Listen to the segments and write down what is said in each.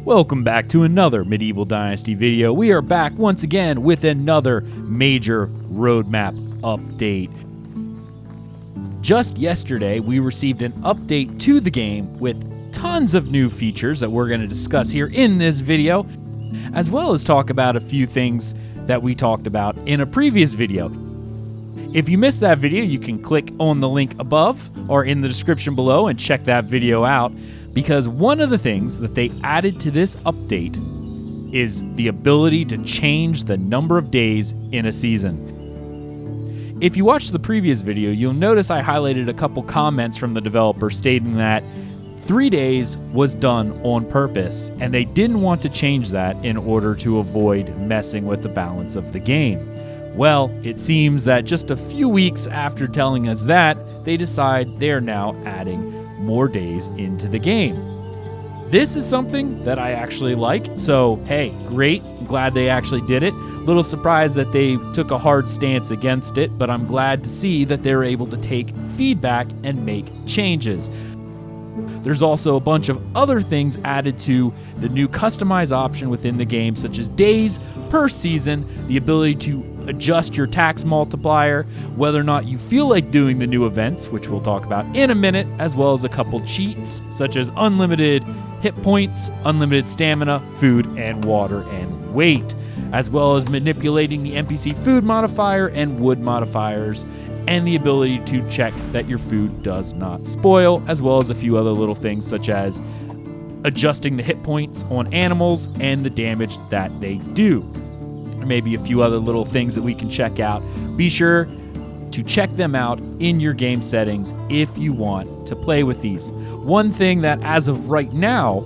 Welcome back to another Medieval Dynasty video. We are back once again with another major roadmap update. Just yesterday, we received an update to the game with tons of new features that we're going to discuss here in this video, as well as talk about a few things that we talked about in a previous video. If you missed that video, you can click on the link above or in the description below and check that video out, because one of the things that they added to this update is the ability to change the number of days in a season. If you watched the previous video, you'll notice I highlighted a couple comments from the developer stating that 3 days was done on purpose, and they didn't want to change that in order to avoid messing with the balance of the game. Well, it seems that just a few weeks after telling us that, they decide they are now adding more days into the game. This is something that I actually like, so hey, great. I'm glad they actually did it. Little surprised that they took a hard stance against it, but I'm glad to see that they're able to take feedback and make changes. There's also a bunch of other things added to the new customize option within the game, such as days per season, the ability to adjust your tax multiplier, whether or not you feel like doing the new events, which we'll talk about in a minute, as well as a couple cheats, such as unlimited hit points, unlimited stamina, food and water and weight, as well as manipulating the NPC food modifier and wood modifiers, and the ability to check that your food does not spoil, as well as a few other little things such as adjusting the hit points on animals and the damage that they do. There may be a few other little things that we can check out. Be sure to check them out in your game settings if you want to play with these. One thing that as of right now,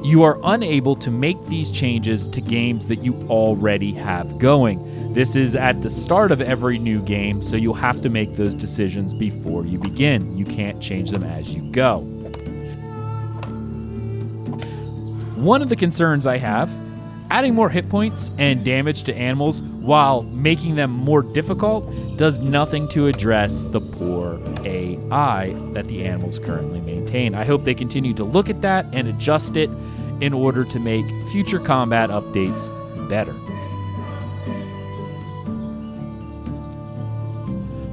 you are unable to make these changes to games that you already have going. This is at the start of every new game, so you'll have to make those decisions before you begin. You can't change them as you go. One of the concerns I have, adding more hit points and damage to animals while making them more difficult does nothing to address the poor AI that the animals currently maintain. I hope they continue to look at that and adjust it in order to make future combat updates better.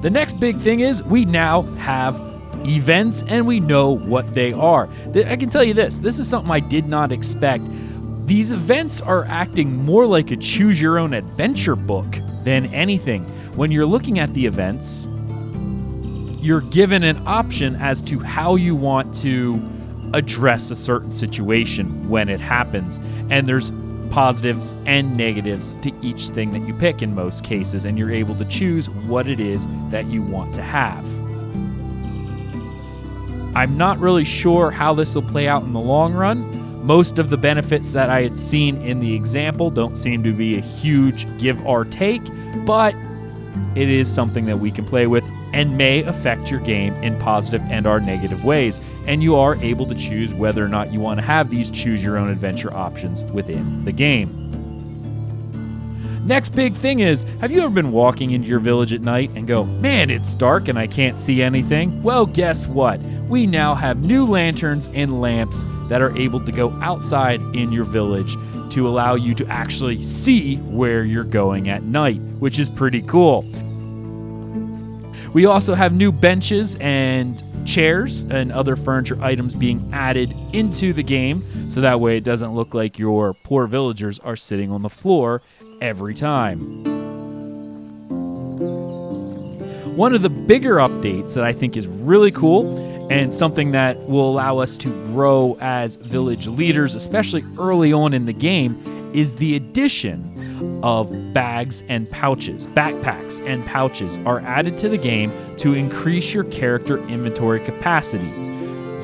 The next big thing is we now have events and we know what they are. I can tell you this is something I did not expect. These events are acting more like a choose your own adventure book than anything. When you're looking at the events, you're given an option as to how you want to address a certain situation when it happens. And there's positives and negatives to each thing that you pick in most cases, and you're able to choose what it is that you want to have. I'm not really sure how this will play out in the long run. Most of the benefits that I had seen in the example don't seem to be a huge give or take, but it is something that we can play with and may affect your game in positive and or negative ways, and you are able to choose whether or not you want to have these choose your own adventure options within the game. Next big thing is, have you ever been walking into your village at night and go, man, it's dark and I can't see anything? Well, guess what? We now have new lanterns and lamps that are able to go outside in your village to allow you to actually see where you're going at night, which is pretty cool. We also have new benches and chairs and other furniture items being added into the game, so that way it doesn't look like your poor villagers are sitting on the floor every time. One of the bigger updates that I think is really cool and something that will allow us to grow as village leaders, especially early on in the game, is the addition of bags and pouches. Backpacks and pouches are added to the game to increase your character inventory capacity.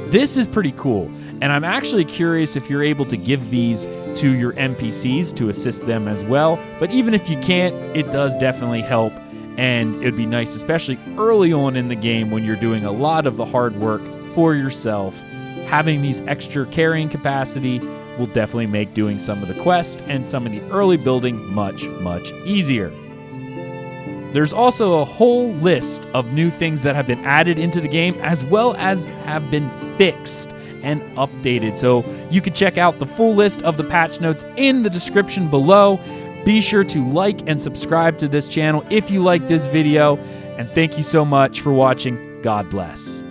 This is pretty cool, and I'm actually curious if you're able to give these to your NPCs to assist them as well, but even if you can't, it does definitely help, and it'd be nice, especially early on in the game when you're doing a lot of the hard work for yourself. Having these extra carrying capacity will definitely make doing some of the quest and some of the early building much, much easier. There's also a whole list of new things that have been added into the game, as well as have been fixed and updated. So you can check out the full list of the patch notes in the description below. Be sure to like and subscribe to this channel if you like this video. And thank you so much for watching. God bless.